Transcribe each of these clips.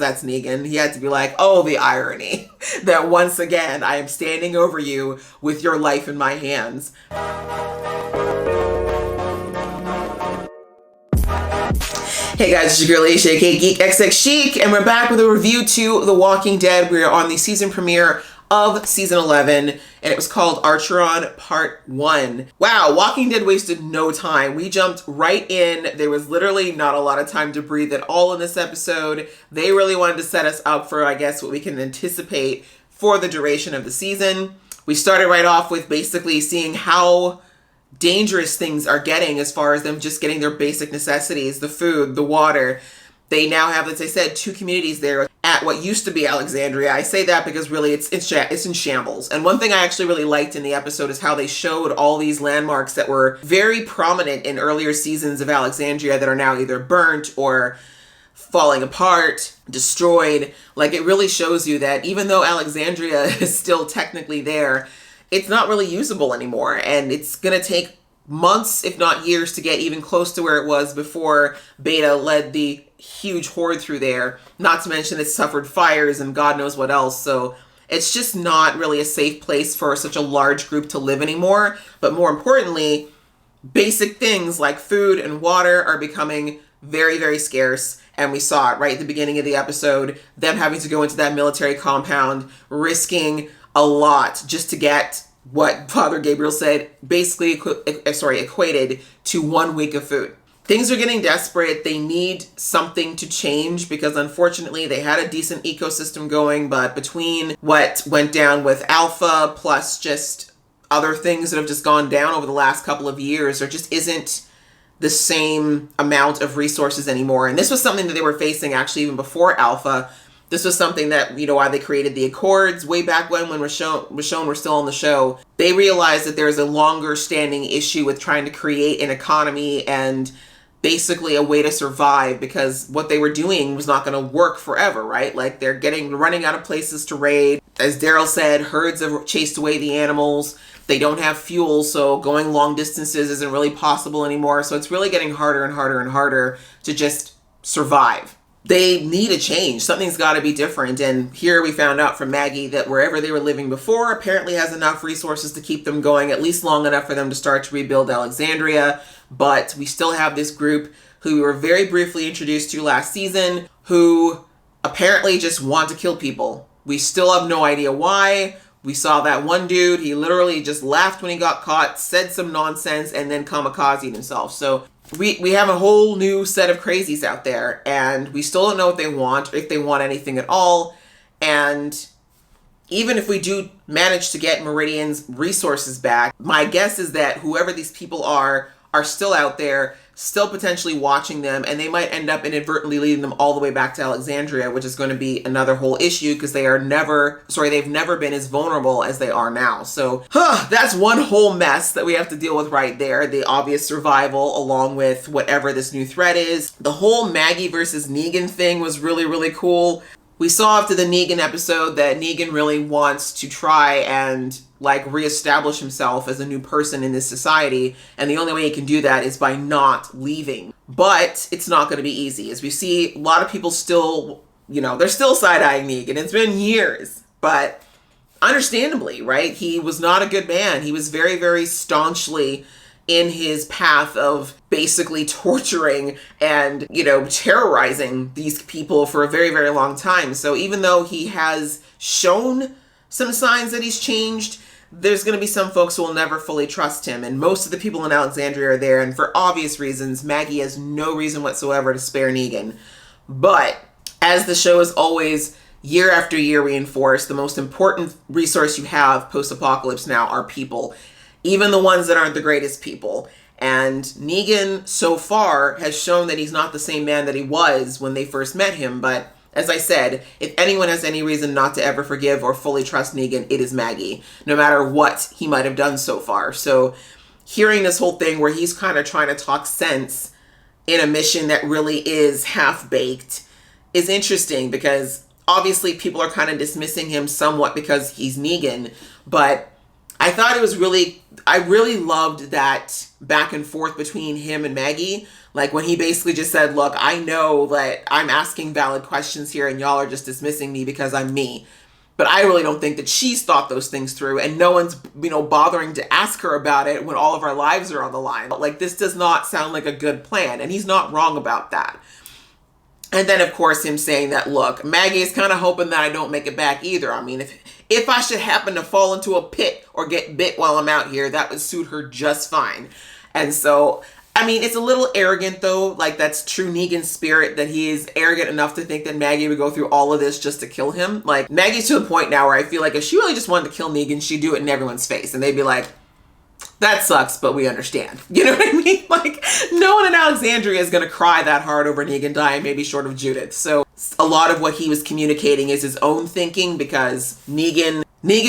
That's Negan. He had to be like, oh, the irony that once again I am standing over you with your life in my hands. Hey guys, it's your girl Aisha, aka Geek XX Chic, and we're back with a review to The Walking Dead. We're on the season premiere of season 11, and it was called Archeron Part 1. Wow, Walking Dead wasted no time. We jumped right in. There was literally not a lot of time to breathe at all in this episode. They really wanted to set us up for, I guess, what we can anticipate for the duration of the season. We started right off with basically seeing how dangerous things are getting as far as them just getting their basic necessities, the food, the water. They now have, as I said, 2 communities there at what used to be Alexandria. I say that because really it's in shambles. And one thing I actually really liked in the episode is how they showed all these landmarks that were very prominent in earlier seasons of Alexandria that are now either burnt or falling apart, destroyed. Like, it really shows you that even though Alexandria is still technically there, it's not really usable anymore. And it's going to take months, if not years, to get even close to where it was before Beta led the huge horde through there. Not to mention it suffered fires and God knows what else. So it's just not really a safe place for such a large group to live anymore. But more importantly, basic things like food and water are becoming very, very scarce. And we saw it right at the beginning of the episode, them having to go into that military compound, risking a lot just to get what Father Gabriel said basically equated to 1 week of food. Things are getting desperate. They need something to change because unfortunately they had a decent ecosystem going, but between what went down with Alpha plus just other things that have just gone down over the last couple of years, there just isn't the same amount of resources anymore. And this was something that they were facing actually even before Alpha. This was something that, why they created the Accords way back when Michonne were still on the show. They realized that there's a longer standing issue with trying to create an economy and basically a way to survive, because what they were doing was not going to work forever, right? Like, they're running out of places to raid. As Daryl said, herds have chased away the animals. They don't have fuel, so going long distances isn't really possible anymore. So it's really getting harder and harder and harder to just survive. They need a change. Something's got to be different. And here we found out from Maggie that wherever they were living before apparently has enough resources to keep them going, at least long enough for them to start to rebuild Alexandria. But we still have this group who we were very briefly introduced to last season who apparently just want to kill people. We still have no idea why. We saw that one dude, he literally just laughed when he got caught, said some nonsense, and then kamikazed himself. So we have a whole new set of crazies out there, and we still don't know what they want, or if they want anything at all. And even if we do manage to get Meridian's resources back, my guess is that whoever these people are still out there, still potentially watching them, and they might end up inadvertently leading them all the way back to Alexandria, which is going to be another whole issue because they've never been as vulnerable as they are now. So that's one whole mess that we have to deal with right there. The obvious survival along with whatever this new threat is. The whole Maggie versus Negan thing was really, really cool. We saw after the Negan episode that Negan really wants to try and reestablish himself as a new person in this society. And the only way he can do that is by not leaving. But it's not going to be easy. As we see, a lot of people still, they're still side-eyeing Negan. It's been years. But understandably, right? He was not a good man. He was very, very staunchly in his path of basically torturing and, terrorizing these people for a very, very long time. So even though he has shown some signs that he's changed, there's going to be some folks who will never fully trust him. And most of the people in Alexandria are there. And for obvious reasons, Maggie has no reason whatsoever to spare Negan. But as the show has always, year after year, reinforced, the most important resource you have post-apocalypse now are people. Even the ones that aren't the greatest people. And Negan, so far, has shown that he's not the same man that he was when they first met him. But as I said, if anyone has any reason not to ever forgive or fully trust Negan, it is Maggie, no matter what he might have done so far. So hearing this whole thing where he's kind of trying to talk sense in a mission that really is half-baked is interesting, because obviously people are kind of dismissing him somewhat because he's Negan, but I thought it was really, I really loved that back and forth between him and Maggie. Like when he basically just said, look, I know that I'm asking valid questions here and y'all are just dismissing me because I'm me. But I really don't think that she's thought those things through, and no one's, bothering to ask her about it when all of our lives are on the line. Like, this does not sound like a good plan, and he's not wrong about that. And then, of course, him saying that, look, Maggie is kind of hoping that I don't make it back either. I mean, if I should happen to fall into a pit or get bit while I'm out here, that would suit her just fine. And so, I mean, it's a little arrogant, though. Like, that's true Negan spirit, that he is arrogant enough to think that Maggie would go through all of this just to kill him. Like, Maggie's to the point now where I feel like if she really just wanted to kill Negan, she'd do it in everyone's face. And they'd be like, that sucks, but we understand. You know what I mean? Like, no one in Alexandria is going to cry that hard over Negan dying, maybe short of Judith. So a lot of what he was communicating is his own thinking, because Negan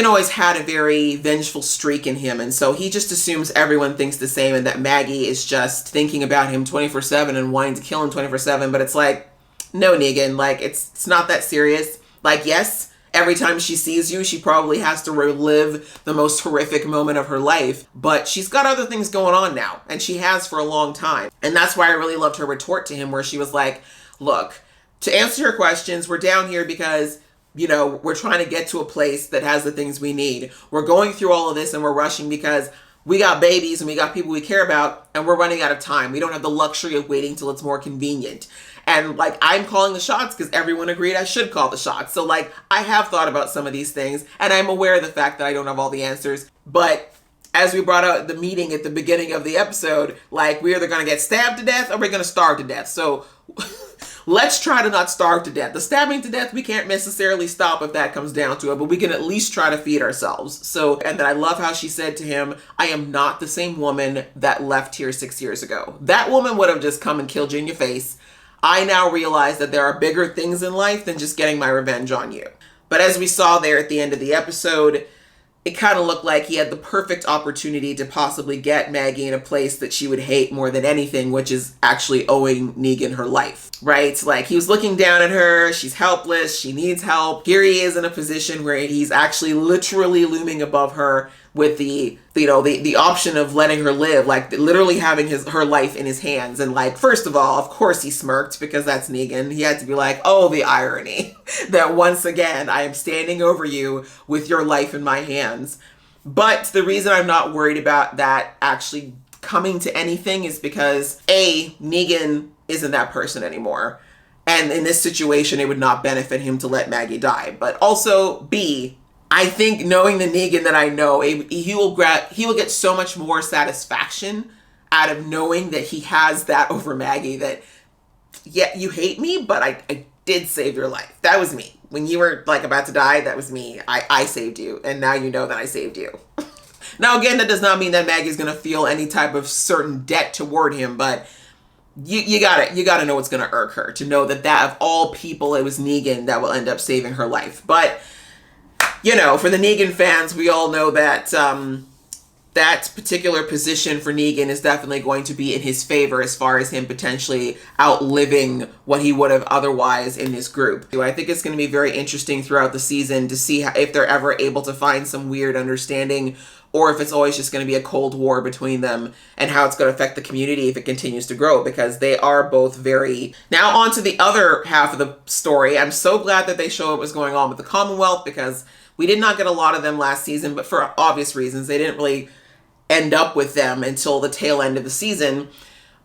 always had a very vengeful streak in him. And so he just assumes everyone thinks the same and that Maggie is just thinking about him 24/7 and wanting to kill him 24/7. But it's like, no, Negan, like, it's not that serious. Like, yes, every time she sees you, she probably has to relive the most horrific moment of her life. But she's got other things going on now, and she has for a long time. And that's why I really loved her retort to him, where she was like, look, to answer your questions, we're down here because, we're trying to get to a place that has the things we need. We're going through all of this and we're rushing because we got babies and we got people we care about, and we're running out of time. We don't have the luxury of waiting till it's more convenient. And like, I'm calling the shots because everyone agreed I should call the shots. So like, I have thought about some of these things, and I'm aware of the fact that I don't have all the answers. But as we brought out at the meeting at the beginning of the episode, like, we're either going to get stabbed to death or we're going to starve to death. So let's try to not starve to death. The stabbing to death, we can't necessarily stop if that comes down to it, but we can at least try to feed ourselves. So, and then I love how she said to him, I am not the same woman that left here 6 years ago. That woman would have just come and killed you in your face. I now realize that there are bigger things in life than just getting my revenge on you. But as we saw there at the end of the episode, it kind of looked like he had the perfect opportunity to possibly get Maggie in a place that she would hate more than anything, which is actually owing Negan her life, right? Like, he was looking down at her, she's helpless, she needs help. Here he is in a position where he's actually literally looming above her with the option of letting her live, like literally having her life in his hands. And like, first of all, of course he smirked, because that's Negan. He had to be like, oh, the irony that once again, I am standing over you with your life in my hands. But the reason I'm not worried about that actually coming to anything is because A, Negan isn't that person anymore. And in this situation, it would not benefit him to let Maggie die. But also B, I think knowing the Negan that I know, he will get so much more satisfaction out of knowing that he has that over Maggie, that, yeah, you hate me, but I did save your life. That was me. When you were like about to die, that was me. I saved you. And now you know that I saved you. Now, again, that does not mean that Maggie's going to feel any type of certain debt toward him, but you gotta know what's going to irk her, to know that of all people, it was Negan that will end up saving her life. But for the Negan fans, we all know that that particular position for Negan is definitely going to be in his favor as far as him potentially outliving what he would have otherwise in this group. I think it's going to be very interesting throughout the season to see if they're ever able to find some weird understanding, or if it's always just going to be a cold war between them, and how it's going to affect the community if it continues to grow, because they are both very... Now on to the other half of the story. I'm so glad that they show what was going on with the Commonwealth, because we did not get a lot of them last season, but for obvious reasons, they didn't really end up with them until the tail end of the season.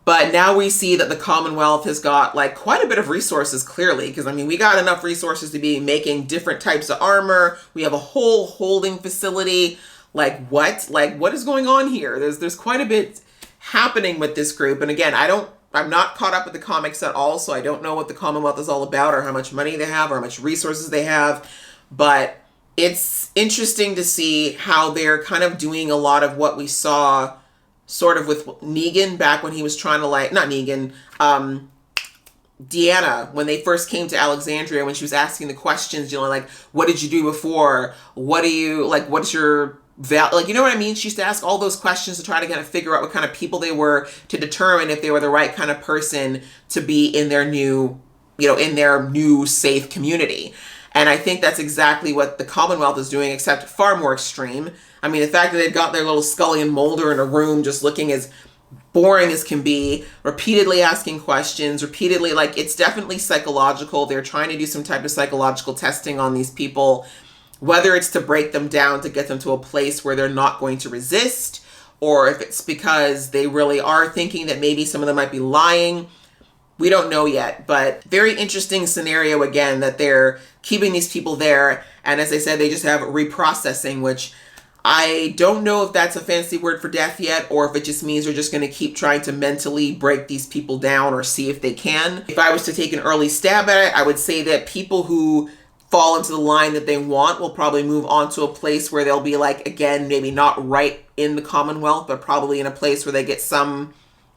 But now we see that the Commonwealth has got like quite a bit of resources, clearly, because I mean, we got enough resources to be making different types of armor. We have a whole holding facility. Like what? Like, what is going on here? There's quite a bit happening with this group. And again, I'm not caught up with the comics at all, so I don't know what the Commonwealth is all about, or how much money they have, or how much resources they have. But it's interesting to see how they're kind of doing a lot of what we saw sort of with Negan back when he was trying to not Negan, Deanna, when they first came to Alexandria, when she was asking the questions, like, what did you do before? What do you, like, what's your you know what I mean? She used to ask all those questions to try to kind of figure out what kind of people they were, to determine if they were the right kind of person to be in their new, in their new safe community. And I think that's exactly what the Commonwealth is doing, except far more extreme. I mean, the fact that they've got their little Scully and Mulder in a room just looking as boring as can be, repeatedly asking questions, repeatedly, like, it's definitely psychological. They're trying to do some type of psychological testing on these people, whether it's to break them down to get them to a place where they're not going to resist, or if it's because they really are thinking that maybe some of them might be lying. We don't know yet, but very interesting scenario again, that they're keeping these people there. And as I said, they just have reprocessing, which I don't know if that's a fancy word for death yet, or if it just means they're just going to keep trying to mentally break these people down or see if they can. If I was to take an early stab at it, I would say that people who fall into the line that they want will probably move on to a place where they'll be, like, again, maybe not right in the Commonwealth, but probably in a place where they get some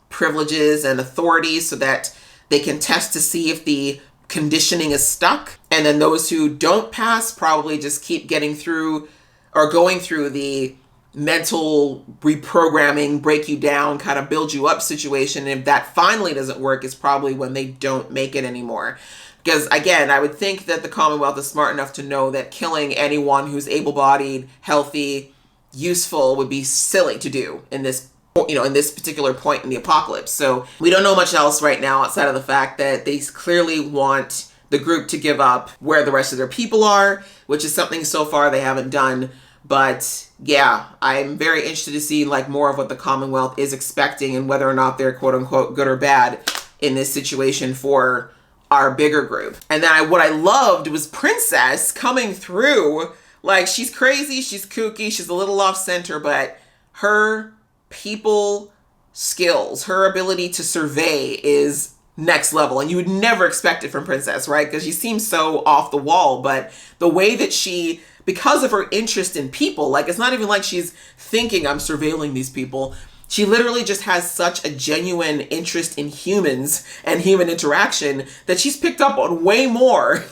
privileges and authority so that they can test to see if the conditioning is stuck. And then those who don't pass probably just keep getting through or going through the mental reprogramming, break you down, kind of build you up situation. And if that finally doesn't work, is probably when they don't make it anymore. Because again, I would think that the Commonwealth is smart enough to know that killing anyone who's able-bodied, healthy, useful would be silly to do in this, in this particular point in the apocalypse. So we don't know much else right now outside of the fact that they clearly want the group to give up where the rest of their people are, which is something so far they haven't done. But yeah, I'm very interested to see, like, more of what the Commonwealth is expecting and whether or not they're quote unquote good or bad in this situation for our bigger group. And then what I loved was Princess coming through. Like, she's crazy, she's kooky, she's a little off center, but her people skills, her ability to survey is next level. And you would never expect it from Princess, right? Because she seems so off the wall, but the way that she, because of her interest in people, like, it's not even like she's thinking I'm surveilling these people. She literally just has such a genuine interest in humans and human interaction that she's picked up on way more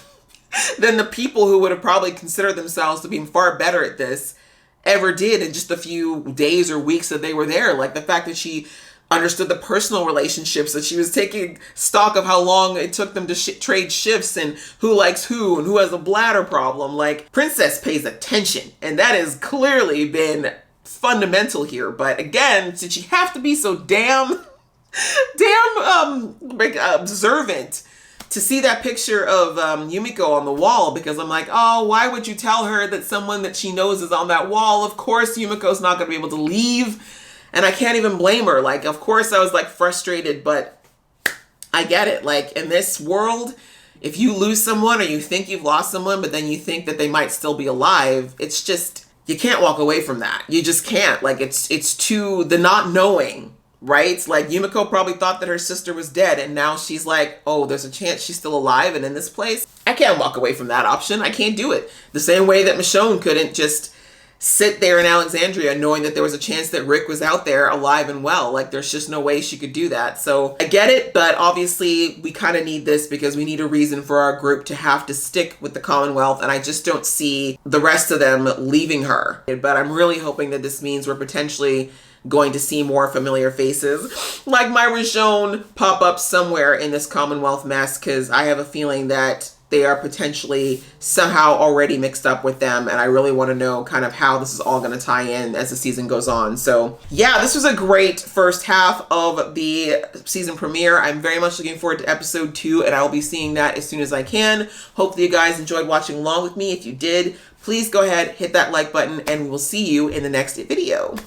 than the people who would have probably considered themselves to be far better at this ever did in just a few days or weeks that they were there. Like, the fact that she understood the personal relationships, that she was taking stock of how long it took them to trade shifts and who likes who and who has a bladder problem. Like, Princess pays attention, and that has clearly been fundamental here. But again, did she have to be so damn observant to see that picture of Yumiko on the wall? Because I'm like, oh, why would you tell her that someone that she knows is on that wall? Of course Yumiko's not going to be able to leave, and I can't even blame her. Like, of course I was, like, frustrated, but I get it. Like, in this world, if you lose someone or you think you've lost someone, but then you think that they might still be alive, it's just, you can't walk away from that. You just can't. Like, it's too, the not knowing, right? Like, Yumiko probably thought that her sister was dead, and now she's like, oh, there's a chance she's still alive and in this place. I can't walk away from that option. I can't do it. The same way that Michonne couldn't just sit there in Alexandria knowing that there was a chance that Rick was out there alive and well. Like, there's just no way she could do that. So I get it, but obviously we kind of need this because we need a reason for our group to have to stick with the Commonwealth, and I just don't see the rest of them leaving her. But I'm really hoping that this means we're potentially going to see more familiar faces like my Michonne pop up somewhere in this Commonwealth mess, because I have a feeling that they are potentially somehow already mixed up with them, and I really want to know kind of how this is all going to tie in as the season goes on. So yeah, this was a great first half of the season premiere. I'm very much looking forward to episode 2, and I will be seeing that as soon as I can. Hopefully you guys enjoyed watching along with me. If you did, please go ahead, hit that like button, and we'll see you in the next video.